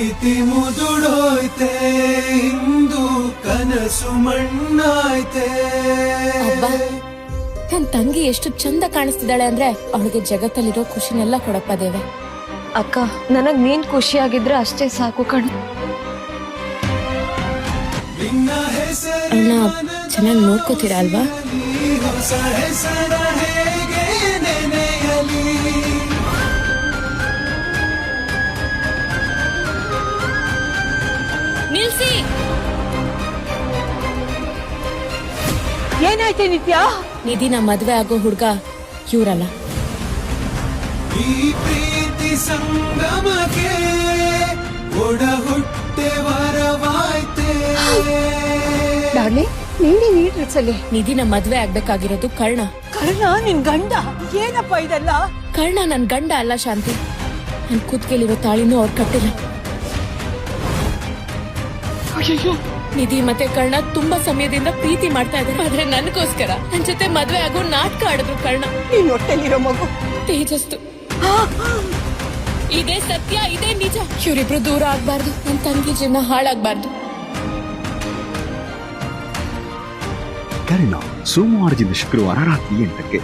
ಪ್ರೀತಿ ಮುದುಡೋಯ್ತೆ ಇಂದು ಕನಸು ಮಣ್ಣಾಯ್ತೆ. ನನ್ ತಂಗಿ ಎಷ್ಟು ಚಂದ ಕಾಣಿಸ್ತಿದ್ದಾಳೆ ಅಂದ್ರೆ ಅವಳಿಗೆ ಜಗತ್ತಲ್ಲಿರೋ ಖುಷಿನೆಲ್ಲ ಕೊಡಪ್ಪ ದೇವೆ. ಅಕ್ಕ, ನನಗ್ ನೀನ್ ಖುಷಿಯಾಗಿದ್ರೆ ಅಷ್ಟೇ ಸಾಕು ಕಣ್. ಅವನ್ನ ಚೆನ್ನಾಗಿ ನೋಡ್ಕೋತೀರಾ ಅಲ್ವಾ? ಹೊಸ ಹೆಸರ ಹೇಗೆ ನೆನೆಯಲಿ. ನಿಲ್ಸಿ. ಏನಾಯ್ತು ನಿತ್ಯ? ನಿಧಿನ ಮದ್ವೆ ಆಗೋ ಹುಡ್ಗ ಇವ್ರಲ್ಲ. ಈ ಪ್ರೀತಿ ಸಂಗಮಕ್ಕೆ ಒಡ ಹುಟ್ಟೆ ವರವಾಯ್ತೆ. ಡಾರ್ಲಿಂಗ್, ನೀನ್ ಈ ಡ್ರೆಸ್ ಅಲ್ಲಿ? ನಿಧಿನ ಮದ್ವೆ ಆಗ್ಬೇಕಾಗಿರೋದು ಕರ್ಣ. ಕರ್ಣ ನಿನ್ ಗಂಡ? ಏನಪ್ಪ ಇದೆಲ್ಲ? ಕರ್ಣ ನನ್ ಗಂಡ ಅಲ್ಲ ಶಾಂತಿ. ನನ್ ಕೂತ್ಕೆಲಿರೋ ತಾಳಿನೂ ಅವ್ರು ಕಟ್ಟಿಲ್ಲ. ನಿಧಿ ಮತ್ತೆ ಕರ್ಣ ತುಂಬಾ ಸಮಯದಿಂದ ಪ್ರೀತಿ ಮಾಡ್ತಾ ಇದ್ದಾರೆ. ಆದ್ರೆ ನನಗೋಸ್ಕರ ನನ್ ಜೊತೆ ಮದ್ವೆ ಆಗೋ ನಾಟಕ ಆಡಿದ್ರು ಕರ್ಣ. ನೀನ್ ಹೊಟ್ಟೆಲಿರೋ ಮಗು ತೇಜಸ್ತು. ಇದೇ ಸತ್ಯ, ಇದೇ ನಿಜ. ಇವರಿಬ್ರು ದೂರ ಆಗ್ಬಾರ್ದು, ನನ್ ತಂಗಿ ಜೀವನ ಹಾಳಾಗ್ಬಾರ್ದು. ಕರ್ಣ ಸೋಮವಾರದಿಂದ ಶುಕ್ರವಾರ ರಾತ್ರಿ 8ಕ್ಕೆ.